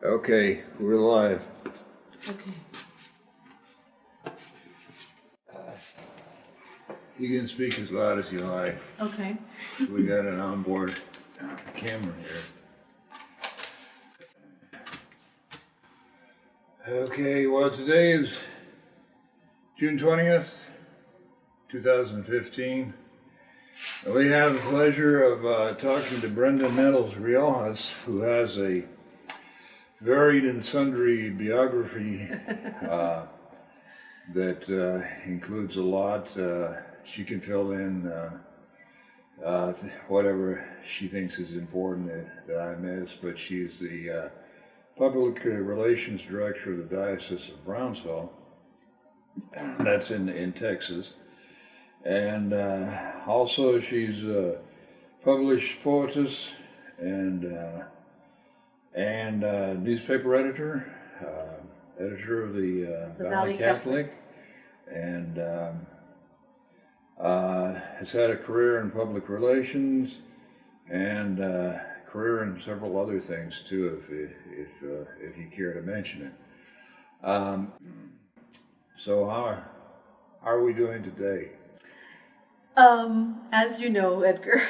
Okay, we're live. Okay. You can speak as loud as you like. Okay. We got an onboard camera here. Okay, well today is June 20th, 2015. We have the pleasure of talking to Brenda Nettles Riojas, who has a varied and sundry biography that includes a lot. She can fill in whatever she thinks is important that I miss, but she's the Public Relations Director of the Diocese of Brownsville. That's in Texas. And also she's a published poetess and newspaper editor, editor of the Valley Catholic, and has had a career in public relations and career in several other things too, if you care to mention it. So how are we doing today? As you know, Edgar,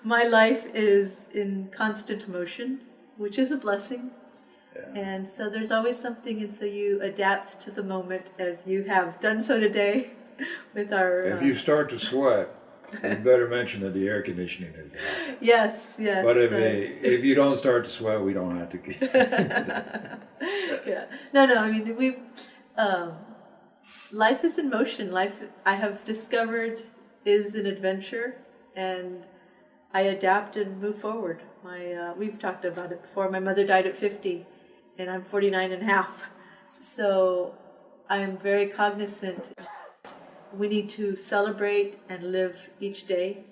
my life is in constant motion, which is a blessing. Yeah. And so there's always something, and so you adapt to the moment as you have done so today with our... If you start to sweat, you better mention that the air conditioning is on. Yes. But if you don't start to sweat, we don't have to get into that. Yeah. No, I mean, life is in motion. Life, I have discovered, is an adventure, and I adapt and move forward. We've talked about it before. My mother died at 50, and I'm 49 and a half. So I am very cognizant. We need to celebrate and live each day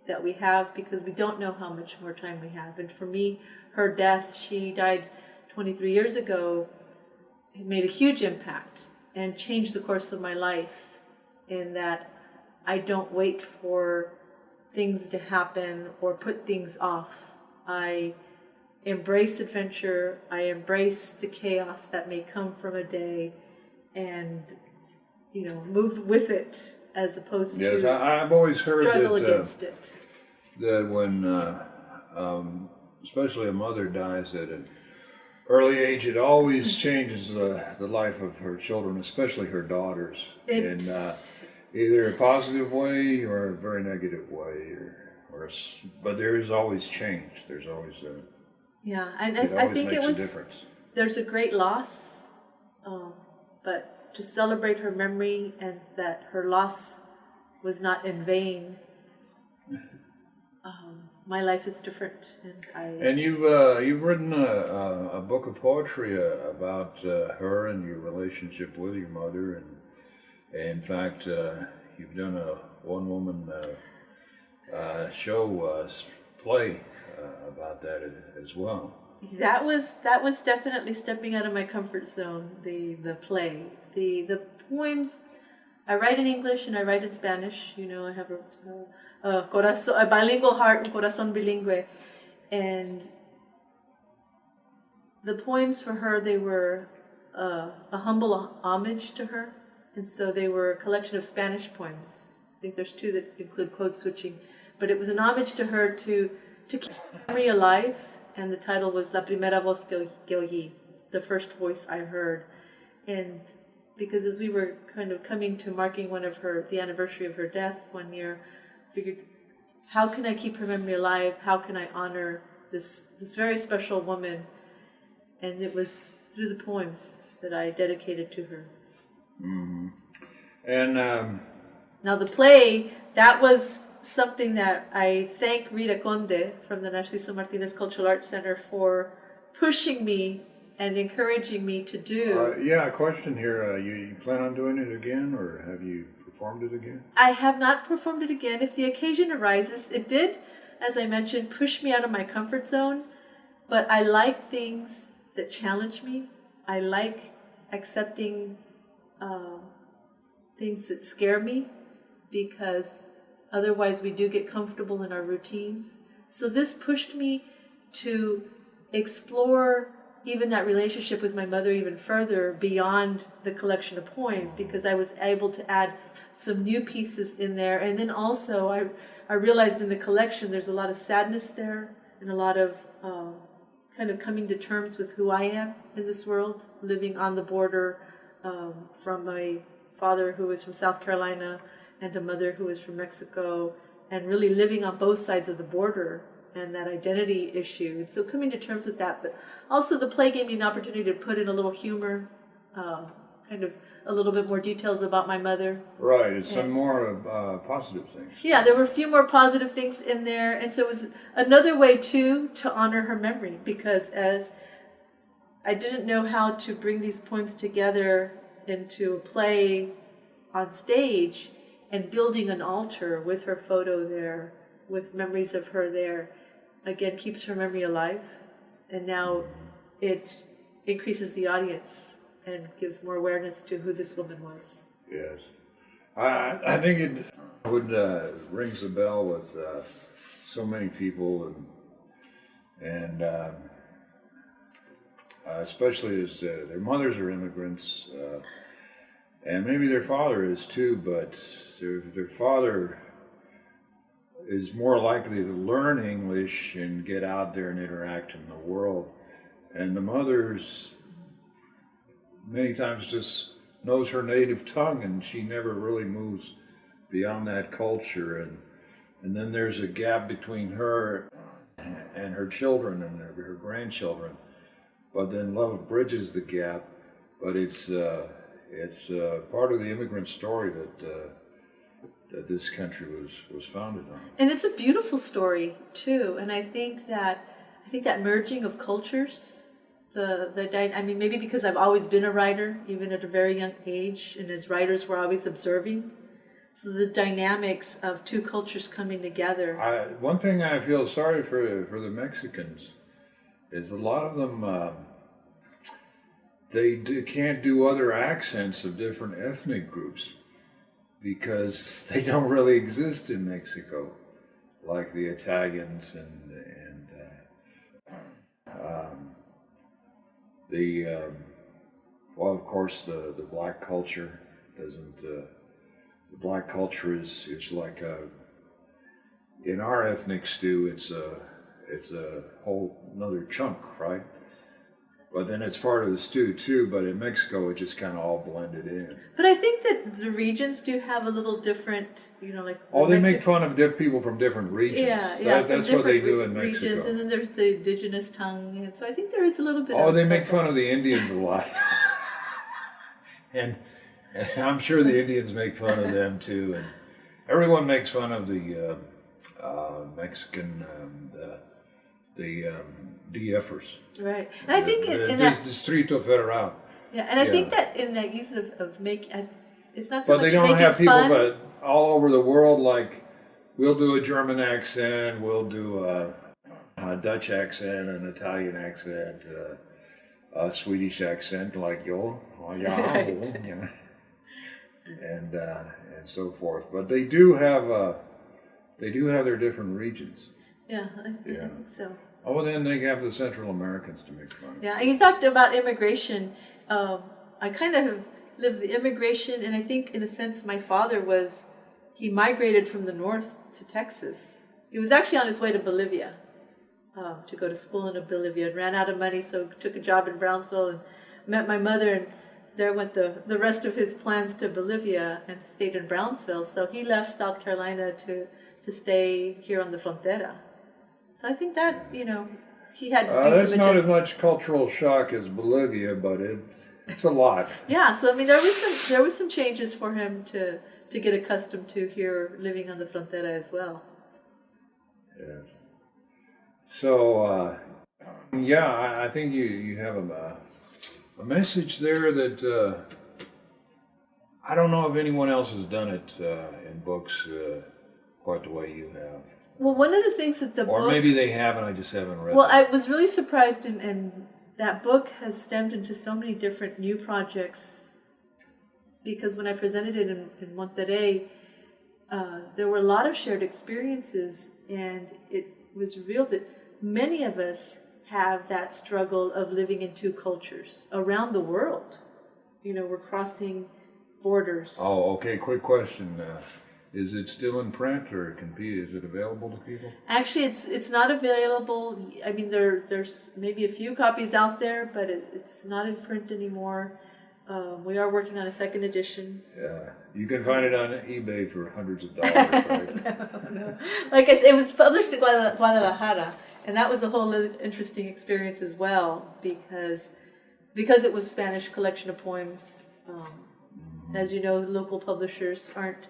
that we have, because we don't know how much more time we have. And for me, her death, she died 23 years ago, it made a huge impact and changed the course of my life, in that I don't wait for things to happen or put things off. I embrace adventure. I embrace the chaos that may come from a day, and move with it, as opposed to I've always heard struggle against it. That when, especially a mother dies at an early age, it always changes the life of her children, especially her daughters, in either a positive way or a very negative way, but there is always change. There's always and it I always think makes it was a difference. There's a great loss, but to celebrate her memory and that her loss was not in vain. My life is different, And you've written a book of poetry about her and your relationship with your mother, and in fact, you've done a one-woman show play about that as well. That was definitely stepping out of my comfort zone. The play, the poems. I write in English and I write in Spanish. I have a bilingual heart, un corazón bilingüe, and the poems for her, they were a humble homage to her, and so they were a collection of Spanish poems. I think there's two that include code switching, but it was an homage to her to keep memory alive. And the title was La Primera Voz que Oí, the first voice I heard. And because as we were kind of coming to marking the anniversary of her death one year, I figured, how can I keep her memory alive? How can I honor this very special woman? And it was through the poems that I dedicated to her. Mm-hmm. And now the play, that was something that I thank Rita Conde from the Narciso Martinez Cultural Arts Center for pushing me and encouraging me to do. A question here. You plan on doing it again, or have you performed it again? I have not performed it again. If the occasion arises, it did, as I mentioned, push me out of my comfort zone, but I like things that challenge me. I like accepting things that scare me, because otherwise we do get comfortable in our routines. So this pushed me to explore even that relationship with my mother even further beyond the collection of poems, because I was able to add some new pieces in there. And then also I realized in the collection there's a lot of sadness there and a lot of kind of coming to terms with who I am in this world, living on the border from my father who was from South Carolina and a mother who was from Mexico, and really living on both sides of the border and that identity issue. And so coming to terms with that, but also the play gave me an opportunity to put in a little humor, kind of a little bit more details about my mother. Right, it's some more positive things. Yeah, there were a few more positive things in there. And so it was another way, too, to honor her memory, because as I didn't know how to bring these poems together into a play on stage, and building an altar with her photo there, with memories of her there, again, keeps her memory alive. And now it increases the audience and gives more awareness to who this woman was. Yes. I think it would rings a bell with so many people, and especially as their mothers are immigrants, and maybe their father is too, but their father is more likely to learn English and get out there and interact in the world. And the mother's many times just knows her native tongue, and she never really moves beyond that culture. And then there's a gap between her and her children and her grandchildren. But then love bridges the gap. But it's part of the immigrant story that this country was founded on. And it's a beautiful story too. And I think that merging of cultures, I mean, maybe because I've always been a writer, even at a very young age, and as writers we're always observing. So the dynamics of two cultures coming together. One thing I feel sorry for the Mexicans is a lot of them can't do other accents of different ethnic groups because they don't really exist in Mexico, like the Italians and well, of course, the black culture doesn't. The black culture is like in our ethnic stew. It's a whole another chunk, right? But then it's part of the stew too. But in Mexico, it just kind of all blended in. But I think that the regions do have a little different, like. Oh, they make fun of people from different regions. Yeah, that's what they do in Mexico. Regions, and then there's the indigenous tongue, and so I think there is a little bit. Oh, they make fun of the Indians a lot, and I'm sure the Indians make fun of them too, and everyone makes fun of the Mexican, the DFers. Right, and I think in that Distrito Federal. Yeah, and I think that in that use of make, it's not so but much they don't making have people fun. but all over the world. Like we'll do a German accent, we'll do a Dutch accent, an Italian accent, a Swedish accent, like yo, yeah, and so forth. But they do have their different regions. Yeah, I think so. Oh, then they have the Central Americans to make fun of. Yeah, and you talked about immigration. I kind of have lived the immigration, and I think in a sense my father he migrated from the north to Texas. He was actually on his way to Bolivia to go to school in Bolivia and ran out of money, so took a job in Brownsville and met my mother, and there went the rest of his plans to Bolivia and stayed in Brownsville. So he left South Carolina to stay here on the frontera. So I think that, he had to do some That's not as adjustment. much cultural shock as Bolivia, but it's a lot. Yeah, so I mean there was some changes for him to get accustomed to here living on the frontera as well. Yes. So I think you have a message there that I don't know if anyone else has done it in books quite the way you have. Well, one of the things that the book... Or maybe they have and I just haven't read it. Well, I was really surprised, and that book has stemmed into so many different new projects, because when I presented it in Monterrey, there were a lot of shared experiences, and it was revealed that many of us have that struggle of living in two cultures around the world. We're crossing borders. Oh, okay. Quick question. Is it still in print, or is it available to people? Actually, it's not available. I mean, there's maybe a few copies out there, but it's not in print anymore. We are working on a second edition. Yeah, you can find it on eBay for hundreds of dollars, right? No. Like I said, it was published in Guadalajara, and that was a whole interesting experience as well, because it was Spanish collection of poems. As you know, local publishers aren't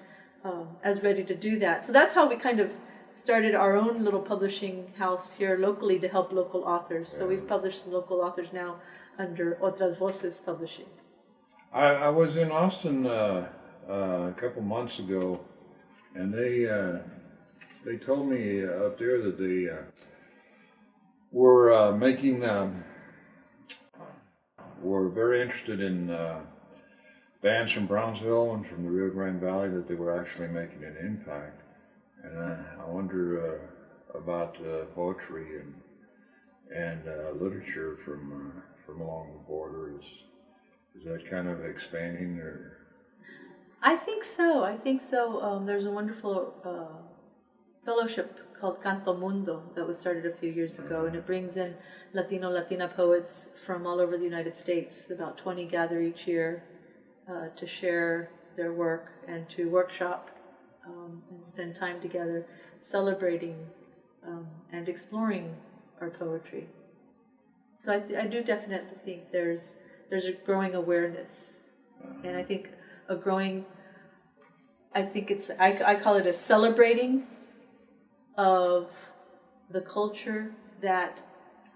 as ready to do that. So that's how we kind of started our own little publishing house here locally to help local authors. So we've published some local authors now under Otras Voces Publishing. I was in Austin a couple months ago, and they told me up there that they were were very interested in bands from Brownsville and from the Rio Grande Valley, that they were actually making an impact. And I wonder about poetry and literature from along the border. Is that kind of expanding, or? I think so. There's a wonderful fellowship called Canto Mundo that was started a few years ago, and it brings in Latina poets from all over the United States. About 20 gather each year to share their work and to workshop and spend time together celebrating and exploring our poetry. So I do definitely think there's a growing awareness, and I think I call it a celebrating of the culture that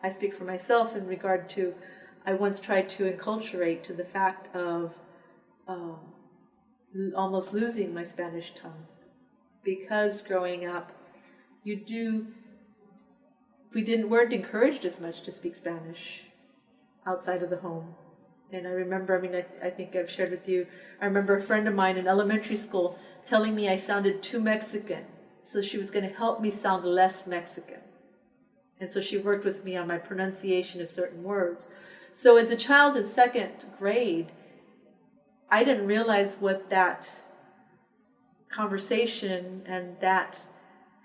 I speak for myself in regard to. I once tried to enculturate to the fact of almost losing my Spanish tongue, because growing up weren't encouraged as much to speak Spanish outside of the home. And I remember, I think I've shared with you, I remember a friend of mine in elementary school telling me I sounded too Mexican, so she was going to help me sound less Mexican. And so she worked with me on my pronunciation of certain words. So as a child in second grade, I didn't realize what that conversation and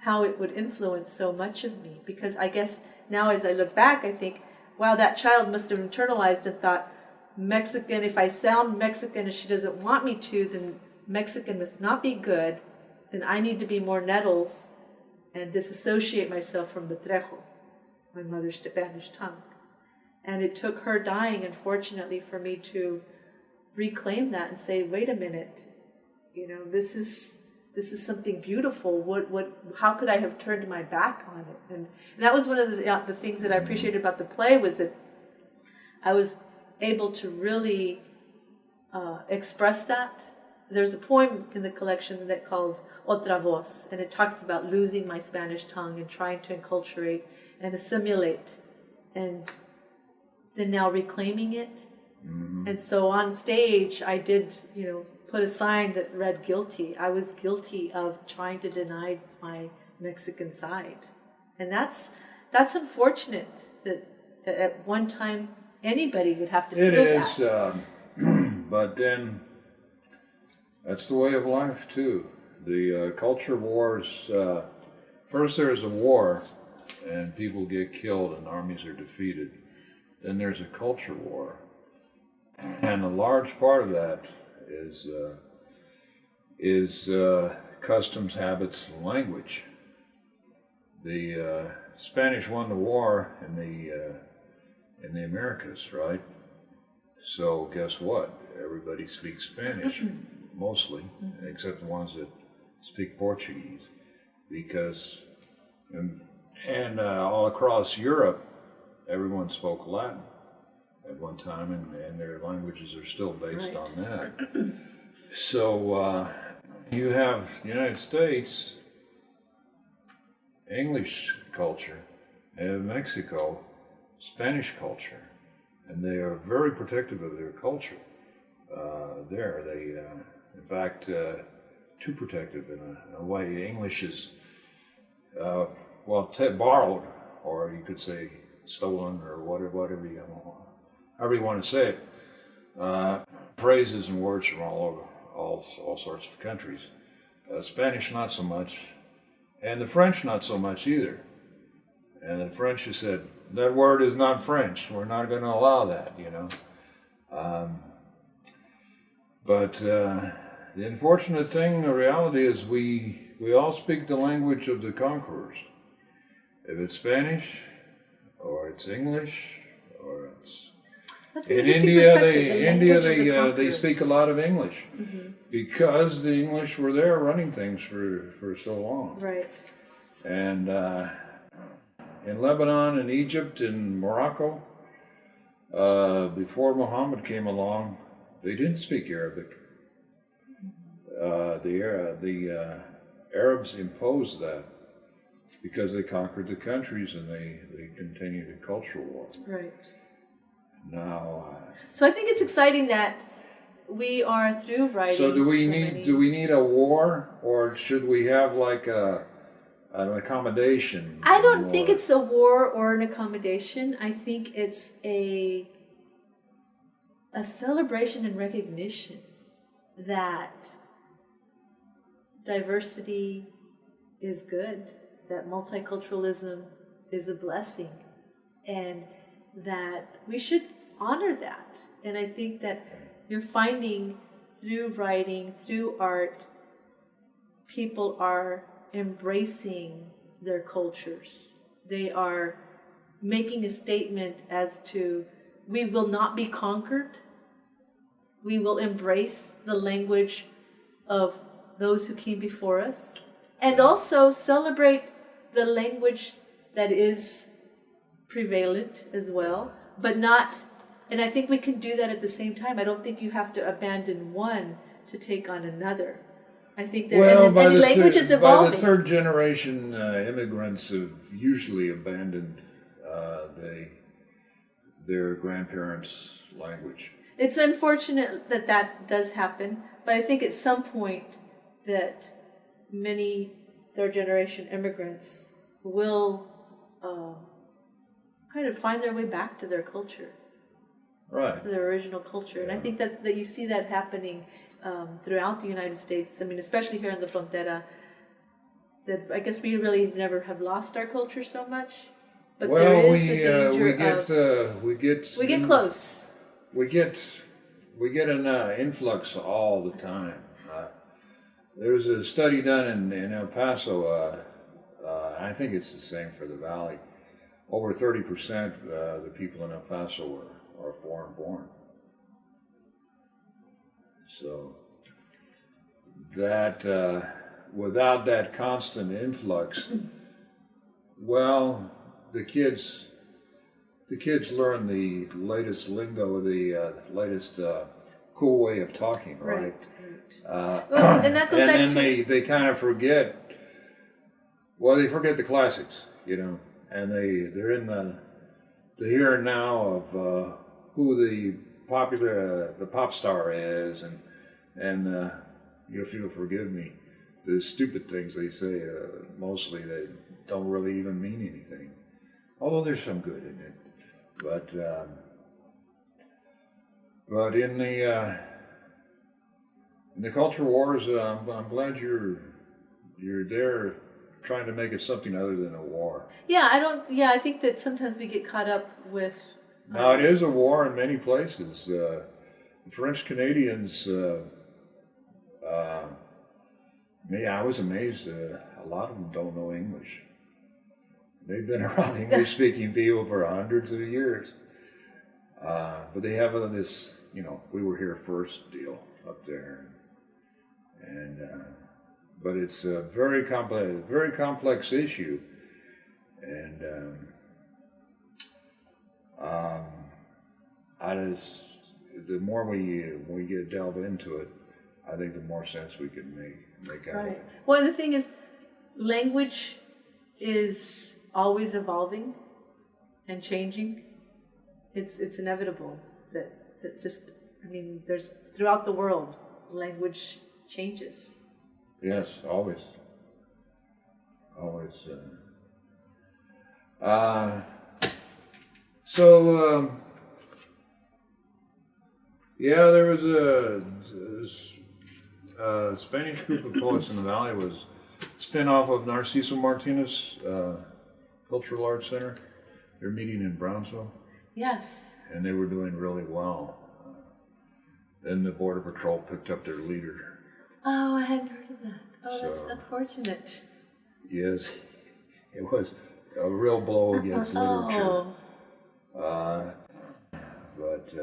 how it would influence so much of me. Because I guess now as I look back, I think, wow, that child must have internalized and thought, Mexican, if I sound Mexican and she doesn't want me to, then Mexican must not be good. Then I need to be more Nettles and disassociate myself from the Trejo, my mother's Spanish tongue. And it took her dying, unfortunately, for me to reclaim that and say, wait a minute, this is something beautiful. How could I have turned my back on it? And that was one of the things that I appreciated about the play, was that I was able to really express that. There's a poem in the collection that called Otra Voz, and it talks about losing my Spanish tongue and trying to enculturate and assimilate, and then now reclaiming it. Mm-hmm. And so on stage, I did, put a sign that read guilty. I was guilty of trying to deny my Mexican side. And that's unfortunate that at one time anybody would have to feel that. It is, but then that's the way of life too. The culture wars, first there's a war and people get killed and armies are defeated. Then there's a culture war. And a large part of that is customs, habits, and language. The Spanish won the war in the Americas, right? So guess what? Everybody speaks Spanish, mostly, except the ones that speak Portuguese, because and all across Europe, everyone spoke Latin at one time, and their languages are still based on that. So you have the United States, English culture, and Mexico, Spanish culture, and they are very protective of their culture. In fact, too protective in a way. English is, borrowed, or you could say stolen or whatever however you want to say it. Phrases and words from all over, all sorts of countries. Spanish not so much, and the French not so much either. And the French have said, that word is not French. We're not going to allow that, you know. But the unfortunate thing, the reality is we all speak the language of the conquerors. If it's Spanish, or it's English, or it's... In India, they speak a lot of English because the English were there running things for so long. Right. And in Lebanon and Egypt and Morocco, before Muhammad came along, they didn't speak Arabic. The Arabs imposed that because they conquered the countries and they continued a cultural war. Right. Now. So I think it's exciting that we are through writing. So do we need a war, or should we have like an accommodation? I don't think it's a war or an accommodation. I think it's a celebration and recognition that diversity is good, that multiculturalism is a blessing, and that we should honor that. And I think that you're finding through writing, through art, people are embracing their cultures. They are making a statement as to, we will not be conquered. We will embrace the language of those who came before us, and also celebrate the language that is prevalent as well, but not, and I think we can do that at the same time. I don't think you have to abandon one to take on another. I think that and language is evolving. By the third generation, immigrants have usually abandoned their grandparents' language. It's unfortunate that that does happen, but I think at some point that many third generation immigrants will kind of find their way back to their culture, right? To their original culture. Yeah. And I think that you see that happening throughout the United States. I mean, especially here in the frontera, that I guess we really never have lost our culture so much. But well, there is a danger we get close. We get an influx all the time. There was a study done in El Paso. I think it's the same for the Valley. Over 30% of the people in El Paso are foreign born. So that without that constant influx, well, the kids learn the latest lingo, the latest cool way of talking, right? Well, and that goes back and to... then they kind of forget. Well, they forget the classics, you know, and they're in the here and now of who the pop star is, and if you'll forgive me, the stupid things they say, mostly they don't really even mean anything. Although there's some good in it, but in the culture wars, I'm glad you're there, trying to make it something other than a war. Yeah, I think that sometimes we get caught up with. Now it is a war in many places. The French Canadians. I was amazed. A lot of them don't know English. They've been around English-speaking people for hundreds of years. But they have this, you know, we were here first deal up there. And but it's a very complex issue. And the more we get delve into it, I think the more sense we can make out of it. Well, and the thing is, language is always evolving and changing. It's inevitable that just, I mean, there's throughout the world, language changes. Yes, always. So, yeah, there was a Spanish group of poets in the valley was a spin-off of Narciso Martinez Cultural Arts Center. They're meeting in Brownsville. Yes. And they were doing really well. Then the Border Patrol picked up their leader. Oh, I hadn't heard of that. Oh, So, that's unfortunate. Yes, it was a real blow against literature. Oh. But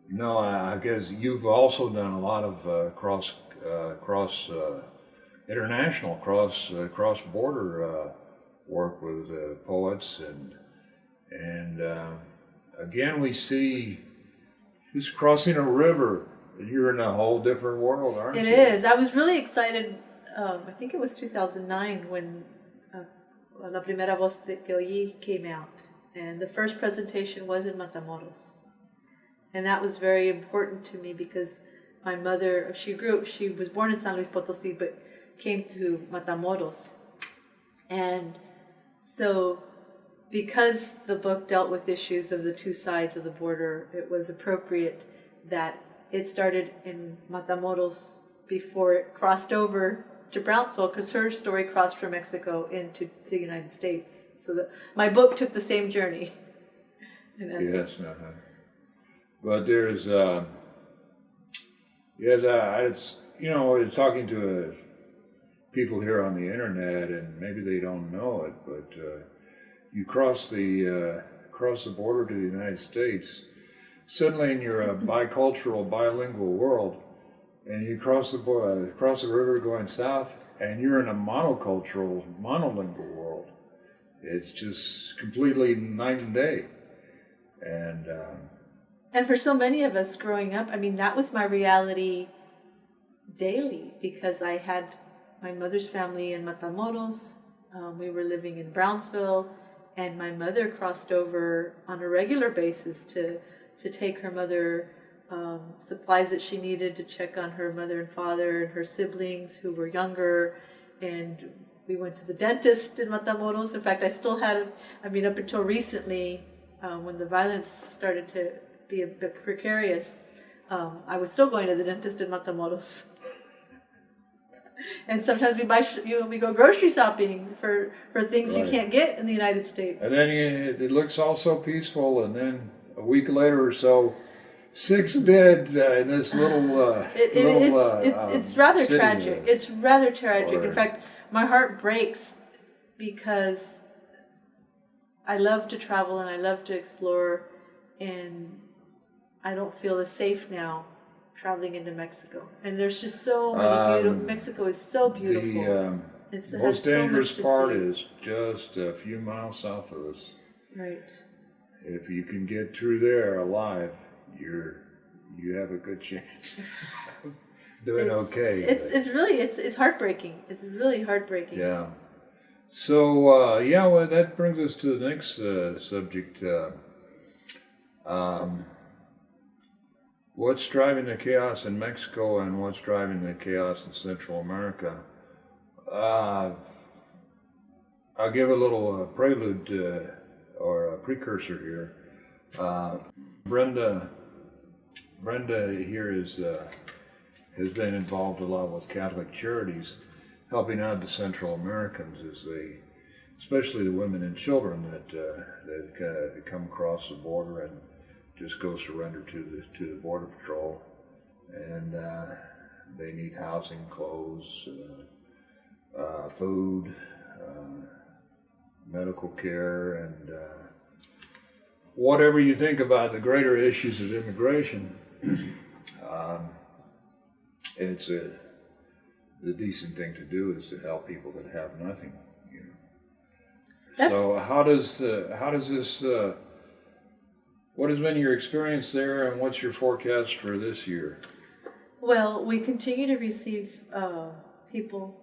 no, I guess you've also done a lot of international cross border work with poets, and again we see just crossing a river. You're in a whole different world, aren't you? It is. I was really excited. I think it was 2009 when La Primera Voz que Oí came out. And the first presentation was in Matamoros. And that was very important to me because my mother, she was born in San Luis Potosí, but came to Matamoros. And so because the book dealt with issues of the two sides of the border, it was appropriate that it started in Matamoros before it crossed over to Brownsville, because her story crossed from Mexico into the United States. So my book took the same journey, in essence. Yes, but there's, it's, it's talking to people here on the internet, and maybe they don't know it, but you cross the border to the United States, suddenly you're a bicultural, bilingual world, and you cross the river going south, and you're in a monocultural, monolingual world. It's just completely night and day. And for so many of us growing up, I mean, that was my reality daily, because I had my mother's family in Matamoros. We were living in Brownsville, and my mother crossed over on a regular basis to take her mother supplies that she needed, to check on her mother and father and her siblings who were younger. And we went to the dentist in Matamoros. In fact, I still had, up until recently, when the violence started to be a bit precarious, I was still going to the dentist in Matamoros. And sometimes we go grocery shopping for things you can't get in the United States. And then it looks all so peaceful, and then a week later or so, 6 dead in this little. It's rather city. tragic. It's rather tragic. Or, in fact, my heart breaks because I love to travel and I love to explore, and I don't feel as safe now traveling into Mexico. And there's just so many beautiful. Mexico is so beautiful. The most dangerous part is just a few miles south of us. Right. If you can get through there alive, you have a good chance of doing okay. It's heartbreaking. It's really heartbreaking. Yeah. So well, that brings us to the next subject. What's driving the chaos in Mexico, and what's driving the chaos in Central America? I'll give a little prelude or a precursor here. Brenda here has been involved a lot with Catholic Charities, helping out the Central Americans as they, especially the women and children that come across the border and just go surrender to the Border Patrol, and they need housing, clothes, food, medical care, and whatever you think about the greater issues of immigration. It's the decent thing to do is to help people that have nothing. So how does this? What has been your experience there, and what's your forecast for this year? Well, we continue to receive people,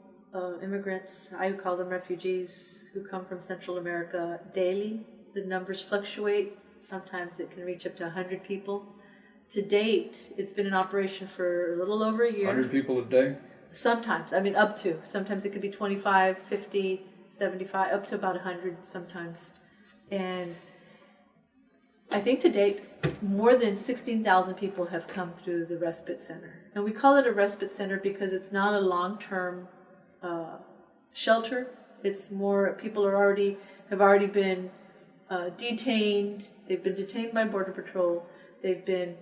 immigrants, I call them refugees, who come from Central America daily. The numbers fluctuate. Sometimes it can reach up to 100 people. To date, it's been in operation for a little over a year. 100 people a day? Sometimes, up to. Sometimes it could be 25, 50, 75, up to about 100 sometimes. And I think to date, more than 16,000 people have come through the respite center. And we call it a respite center because it's not a long-term shelter. It's more, people have already been detained. They've been detained by Border Patrol. They've been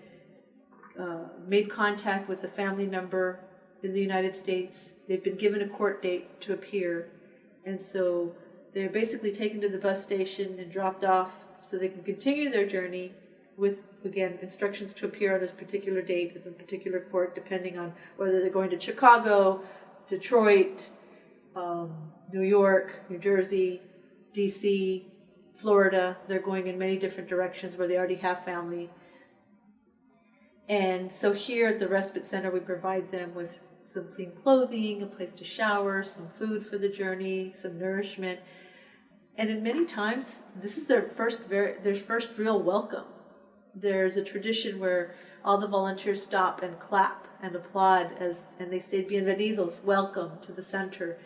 made contact with a family member in the United States. They've been given a court date to appear. And so they're basically taken to the bus station and dropped off so they can continue their journey with, again, instructions to appear on a particular date at a particular court, depending on whether they're going to Chicago, Detroit, New York, New Jersey, DC, Florida. They're going in many different directions where they already have family. And so here at the Respite Center, we provide them with some clean clothing, a place to shower, some food for the journey, some nourishment. And in many times, this is their first real welcome. There's a tradition where all the volunteers stop and clap and applaud and they say, "Bienvenidos, welcome to the center."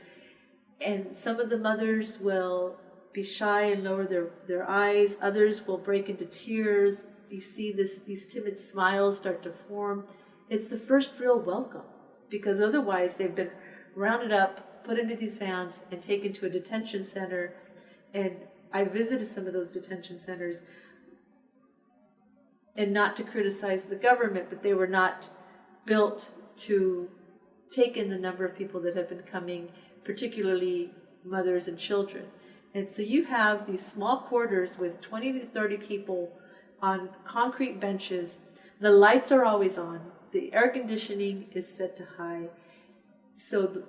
And some of the mothers will be shy and lower their eyes. Others will break into tears. You see these timid smiles start to form. It's the first real welcome, because otherwise they've been rounded up, put into these vans, and taken to a detention center. And I visited some of those detention centers, and not to criticize the government, but they were not built to take in the number of people that have been coming, particularly mothers and children. And so you have these small quarters with 20 to 30 people on concrete benches. The lights are always on. The air conditioning is set to high. So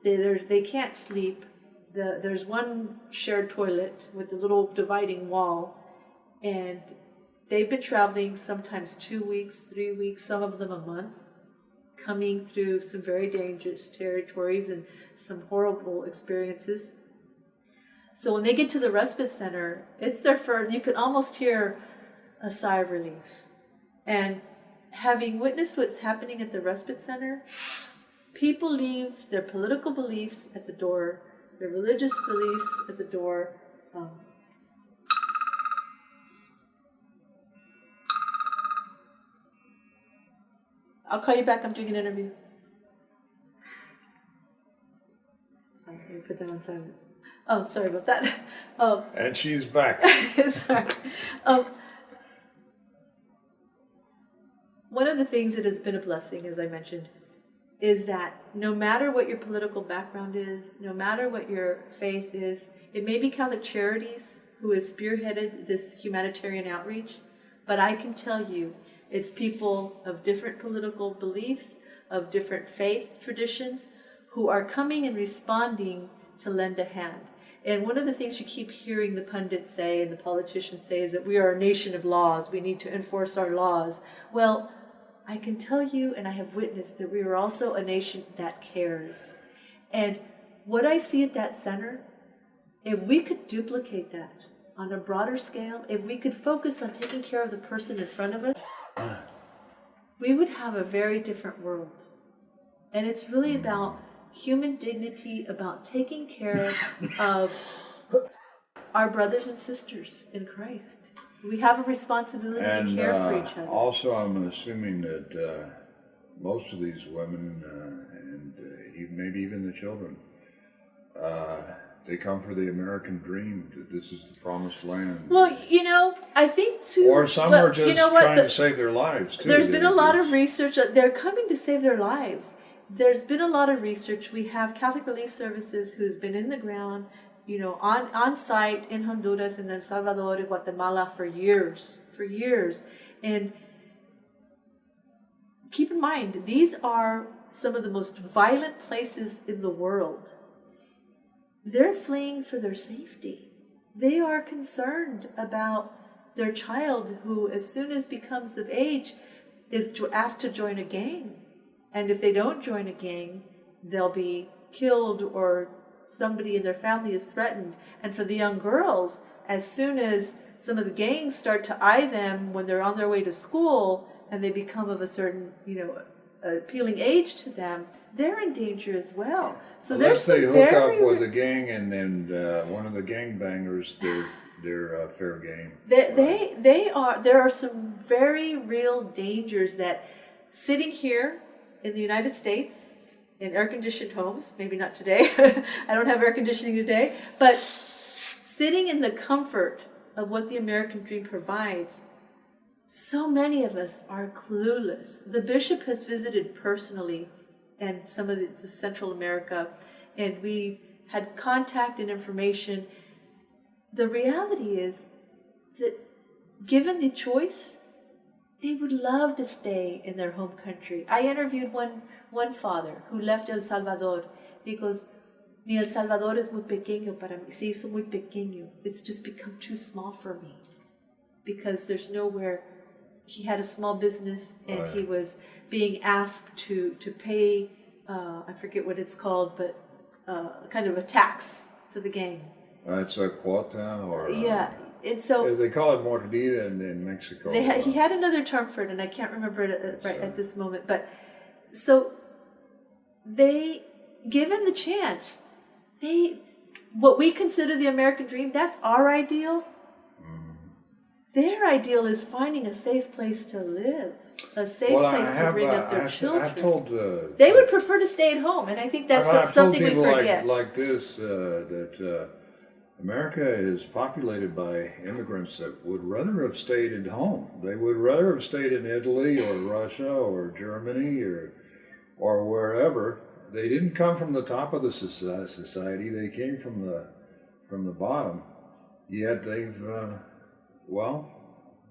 they can't sleep. There's one shared toilet with a little dividing wall. And they've been traveling sometimes 2 weeks, 3 weeks, some of them a month, coming through some very dangerous territories and some horrible experiences. So when they get to the respite center, it's their first, you can almost hear a sigh of relief. And having witnessed what's happening at the respite center, people leave their political beliefs at the door, their religious beliefs at the door. I'll call you back, I'm doing an interview. Let me put that on silent. Oh, sorry about that. And she's back. Sorry. One of the things that has been a blessing, as I mentioned, is that no matter what your political background is, no matter what your faith is, it may be Catholic Charities who has spearheaded this humanitarian outreach, but I can tell you it's people of different political beliefs, of different faith traditions, who are coming and responding to lend a hand. And one of the things you keep hearing the pundits say and the politicians say is that we are a nation of laws. We need to enforce our laws. Well, I can tell you, and I have witnessed, that we are also a nation that cares. And what I see at that center, if we could duplicate that on a broader scale, if we could focus on taking care of the person in front of us, we would have a very different world. And it's really about human dignity, about taking care of our brothers and sisters in Christ. We have a responsibility to care for each other. Also, I'm assuming that most of these women and maybe even the children, they come for the American dream, that this is the promised land. Well, I think too. Or some are just trying to save their lives too. There's been a lot of research. They're coming to save their lives. There's been a lot of research. We have Catholic Relief Services who's been in the ground, on site in Honduras and El Salvador and Guatemala for years. And keep in mind, these are some of the most violent places in the world. They're fleeing for their safety. They are concerned about their child who, as soon as becomes of age, is asked to join a gang. And if they don't join a gang, they'll be killed or somebody in their family is threatened. And for the young girls, as soon as some of the gangs start to eye them when they're on their way to school and they become of a certain, appealing age to them, they're in danger as well. So unless they hook up with a gang and then one of the gangbangers, they're fair game. There are some very real dangers that sitting here in the United States in air-conditioned homes, maybe not today, I don't have air conditioning today, but sitting in the comfort of what the American dream provides, so many of us are clueless. The bishop has visited personally in some of the Central America, and we had contact and information. The reality is that given the choice, they would love to stay in their home country. I interviewed one father who left El Salvador because mi El Salvador es muy pequeño para mí. Se hizo muy pequeño. It's just become too small for me because there's nowhere. He had a small business and he was being asked to pay, I forget what it's called, but kind of a tax to the gang. It's a quota or... Yeah. And so they call it mordida in Mexico. He had another term for it, and I can't remember it at this moment. But so they, given the chance, what we consider the American dream, that's our ideal. Their ideal is finding a safe place to live, a safe place to bring up their children. I've told, they would prefer to stay at home, and I think that's something we forget. Like this, that America is populated by immigrants that would rather have stayed at home. They would rather have stayed in Italy or Russia or Germany or wherever. They didn't come from the top of the society. They came from the bottom. Yet they've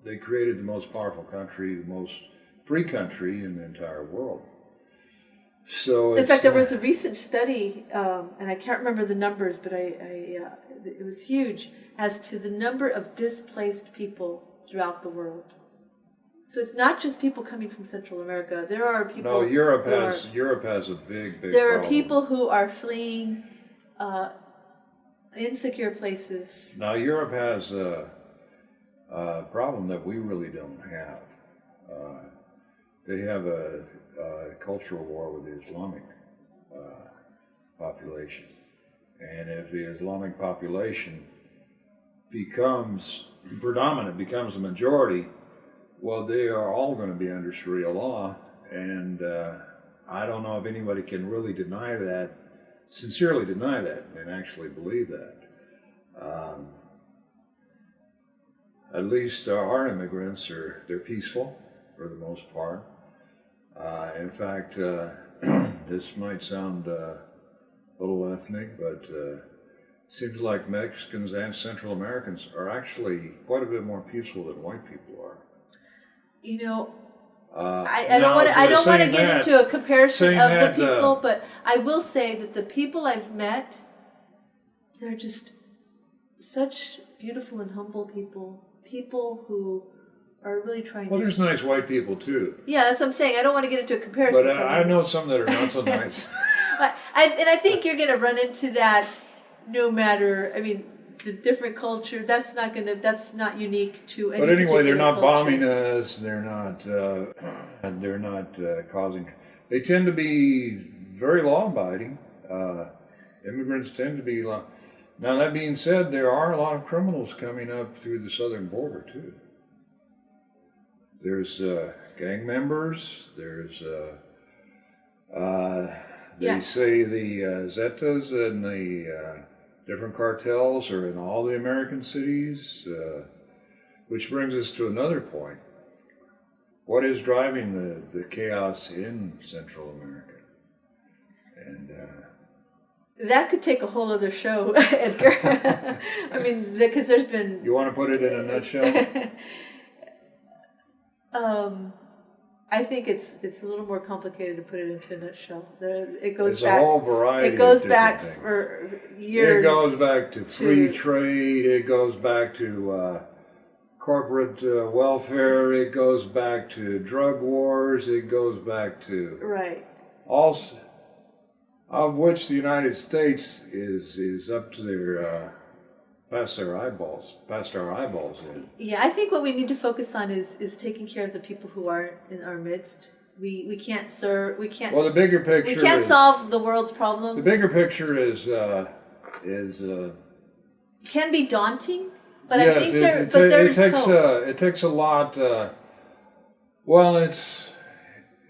they created the most powerful country, the most free country in the entire world. So in fact, there was a recent study, and I can't remember the numbers, but it was huge, as to the number of displaced people throughout the world. So it's not just people coming from Central America. There are people. No, Europe has a big There problem. are people who are fleeing insecure places. Now Europe has a problem that we really don't have. They have a cultural war with the Islamic population. And if the Islamic population becomes predominant, becomes a majority, well, they are all going to be under Sharia law. And I don't know if anybody can really deny that, sincerely deny that, and actually believe that. At least our immigrants they're peaceful for the most part. In fact, this might sound a little ethnic, but it seems like Mexicans and Central Americans are actually quite a bit more peaceful than white people are. You know, I don't want to get into a comparison of the people, but I will say that the people I've met, they're just such beautiful and humble people. People who are really trying. Well, there's nice white people too. Yeah, that's what I'm saying. I don't want to get into a comparison. But I know some that are not so nice. And I think you're going to run into that no matter. I mean, the different culture. That's not unique to any. But anyway, they're not culture. bombing us. They're not causing. They tend to be very law-abiding. Immigrants tend to be law. Now that being said, there are a lot of criminals coming up through the southern border too. There's gang members. There's they say the Zetas and the different cartels are in all the American cities, which brings us to another point. What is driving the chaos in Central America? And that could take a whole other show, Edgar. I mean, because there's been. You want to put it in a nutshell? I think it's a little more complicated to put it into a nutshell. It goes There's back. A whole variety. It goes of back things. for years. It goes back to free trade. It goes back to corporate welfare. It goes back to drug wars. It goes back to all of which the United States is up to their past our eyeballs in. Yeah, I think what we need to focus on is taking care of the people who are in our midst. We can't serve. We can't. Well, the bigger picture. We can't solve the world's problems. The bigger picture is can be daunting. But yes, I think there's hope. it takes a lot. Well, it's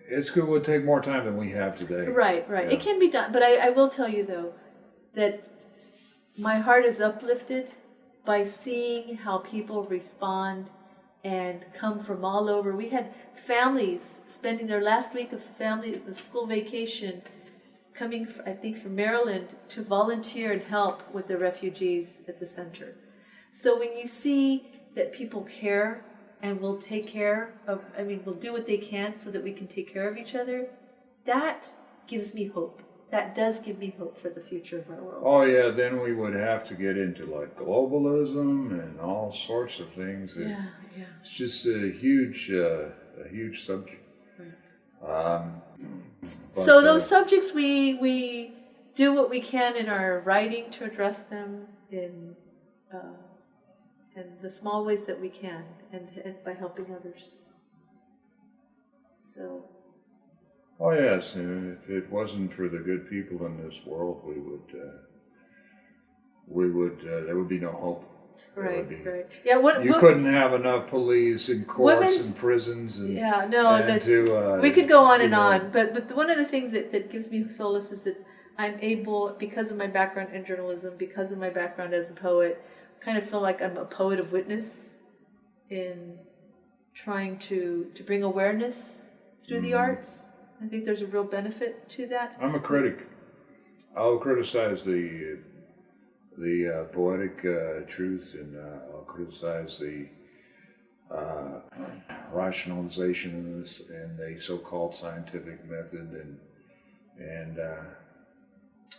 good. It would take more time than we have today. Right. Yeah. It can be done. But I will tell you, though, that my heart is uplifted by seeing how people respond and come from all over. We had families spending their last week of school vacation coming, I think, from Maryland to volunteer and help with the refugees at the center. So when you see that people care and will take care of, will do what they can so that we can take care of each other, that gives me hope. That does give me hope for the future of our world. Oh yeah, then we would have to get into like globalism and all sorts of things. Yeah. It's just a huge subject. Right. So those subjects, we do what we can in our writing to address them in the small ways that we can, and by helping others. So. Oh yes, and if it wasn't for the good people in this world, there would be no hope. Right. Yeah. You couldn't have enough police and courts and prisons and we could go on and on. But one of the things that gives me solace is that I'm able, because of my background in journalism, because of my background as a poet, kind of feel like I'm a poet of witness in trying to bring awareness through the arts. I think there's a real benefit to that. I'm a critic. I'll criticize the poetic truth, and I'll criticize the rationalization in the so-called scientific method, and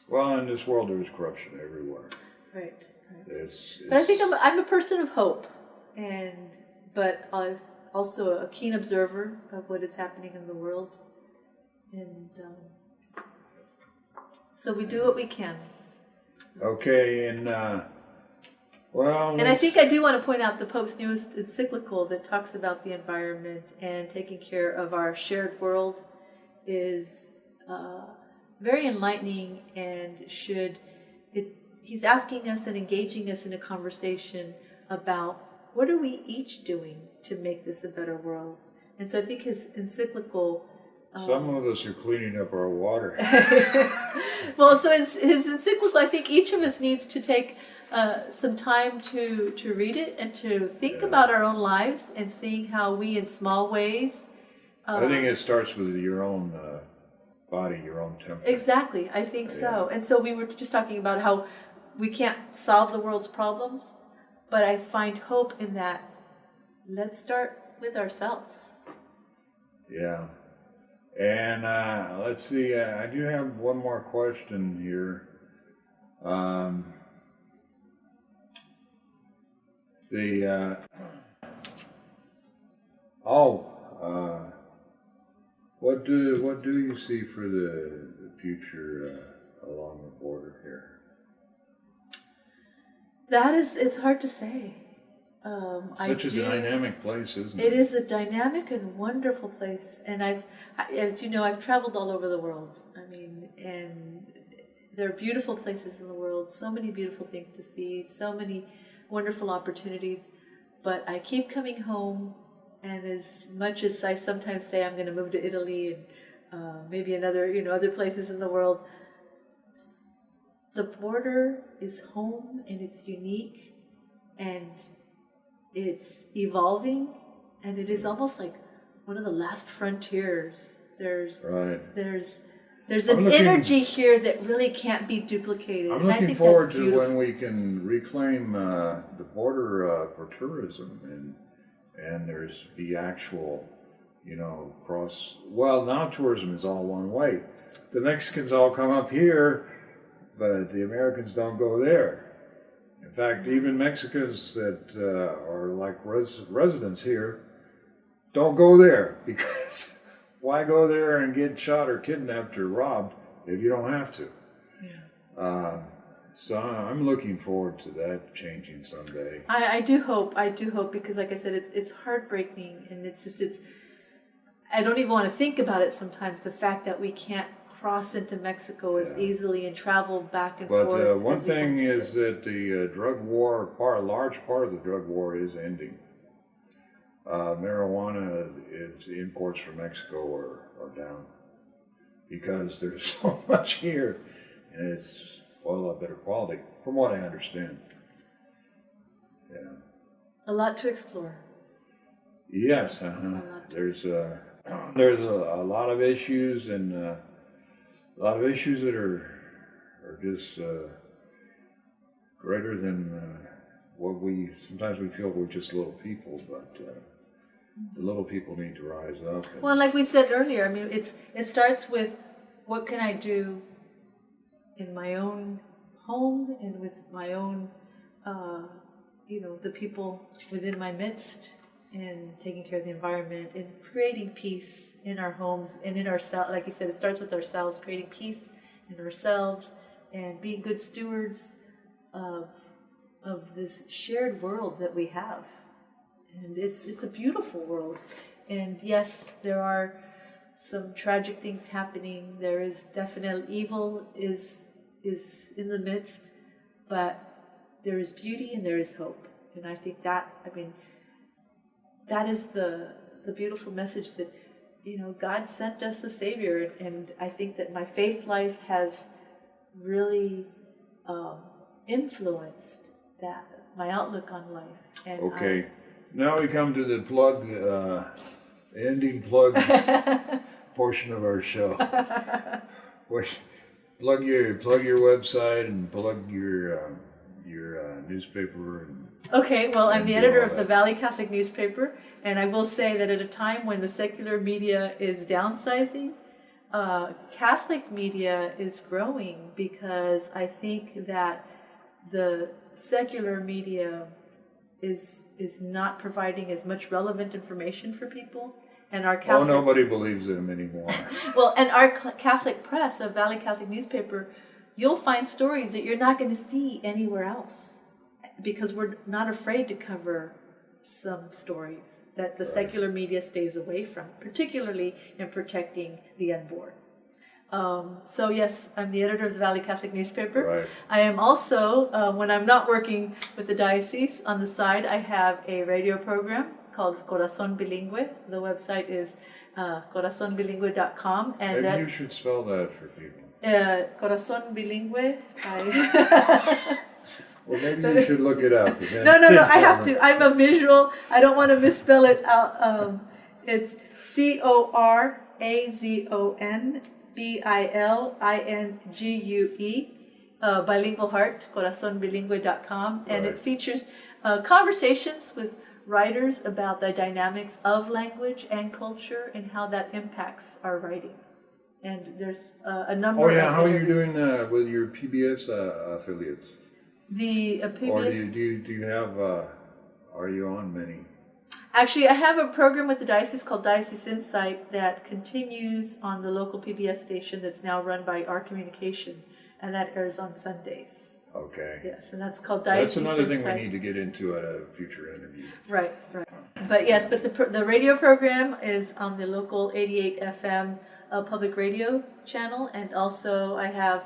well, in this world there's corruption everywhere. Right. It's but I think I'm a person of hope, but I'm also a keen observer of what is happening in the world. And so we do what we can. Okay, and and I think I do want to point out the Pope's newest encyclical that talks about the environment and taking care of our shared world is very enlightening, and he's asking us and engaging us in a conversation about what are we each doing to make this a better world. And so I think his encyclical. Some of us are cleaning up our water. Well, so his encyclical, I think each of us needs to take some time to read it and to think about our own lives and seeing how we, in small ways. I think it starts with your own body, your own temper. Exactly, I think so. And so we were just talking about how we can't solve the world's problems, but I find hope in that. Let's start with ourselves. Yeah. And let's see, I do have one more question here. What do you see for the future along the border here? It's hard to say. Such a dynamic place, isn't it? It is a dynamic and wonderful place, and as you know, I've traveled all over the world. And there are beautiful places in the world, so many beautiful things to see, so many wonderful opportunities. But I keep coming home, and as much as I sometimes say I'm going to move to Italy and maybe other places in the world, the border is home, and it's unique, and it's evolving, and it is almost like one of the last frontiers. There's an energy here that really can't be duplicated. I'm looking forward to when we can reclaim the border for tourism, and there's the actual, cross. Well, now tourism is all one way. The Mexicans all come up here, but the Americans don't go there. In fact, even Mexicans that are like residents here don't go there, because why go there and get shot or kidnapped or robbed if you don't have to? Yeah. So I'm looking forward to that changing someday. I do hope, because like I said, it's heartbreaking, and I don't even want to think about it sometimes, the fact that we can't cross into Mexico as Yeah. easily and travel back and But forth. one as we thing once is did. that the drug war, a large part of the drug war is ending. Marijuana, its imports from Mexico are down because there's so much here, and it's a better quality, from what I understand. Yeah. A lot to explore. Yes. There's a lot of issues and a lot of issues that are just greater than what we sometimes we feel we're just little people, but the little people need to rise up. Well, like we said earlier, I mean, it starts with what can I do in my own home and with my own, the people within my midst, and taking care of the environment and creating peace in our homes and in ourselves. Like you said, it starts with ourselves, creating peace in ourselves and being good stewards of this shared world that we have. And it's a beautiful world. And yes, there are some tragic things happening. There is definite evil is in the midst, but there is beauty and there is hope. And I think that is the beautiful message that, God sent us a Savior. And I think that my faith life has really influenced my outlook on life. And okay. Now we come to the ending plug portion of our show. Plug your website and plug your newspaper. Okay, well, I'm the editor of the that. Valley Catholic newspaper, and I will say that at a time when the secular media is downsizing, Catholic media is growing, because I think that the secular media is not providing as much relevant information for people, and our Catholic nobody believes them anymore. Well, and our Catholic press, of Valley Catholic newspaper, you'll find stories that you're not going to see anywhere else, because we're not afraid to cover some stories that the secular media stays away from, particularly in protecting the unborn. So yes, I'm the editor of the Valley Catholic newspaper. Right. I am also, when I'm not working with the diocese, on the side I have a radio program called Corazon Bilingüe. The website is corazonbilingüe.com. And Maybe you should spell that for people. Corazon Bilingüe. Well, maybe you should look it up. No, I have to. I'm a visual. I don't want to misspell it out. It's CorazonBilingue, Bilingual Heart, corazonbilingüe.com. And Right. it features conversations with writers about the dynamics of language and culture and how that impacts our writing. And there's a number of how are you interviews. doing with your PBS affiliates? The Or PBS. do you have? Are you on many? Actually, I have a program with the diocese called Diocese Insight that continues on the local PBS station that's now run by Our Communication, and that airs on Sundays. Okay. Yes, and that's called Diocese That's another Insight. thing we need to get into at a future interview. Right. But yes, but the radio program is on the local 88 FM public radio channel, and also I have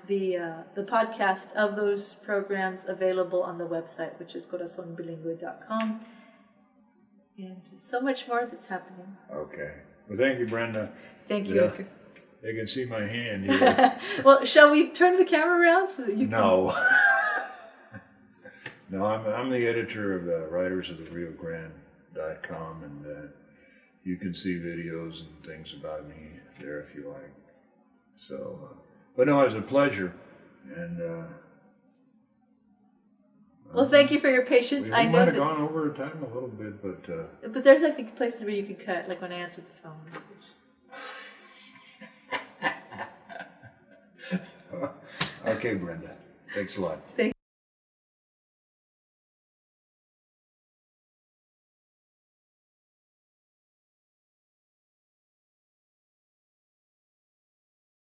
the podcast of those programs available on the website, which is corazonbilingüe.com. And so much more that's happening. Okay. Well, thank you, Brenda. Thank you. Yeah. Edgar. You can see my hand here. Well, shall we turn the camera around so that you No. No, I'm the editor of the Writers of the Rio Grande.com, and you can see videos and things about me there if you like. So, but no, it was a pleasure, and Well, thank you for your patience. we I know might have that, gone over time a little bit, but but there's, I think, places where you could cut, like when I answered the phone message. okay, Brenda. Thanks a lot. Thank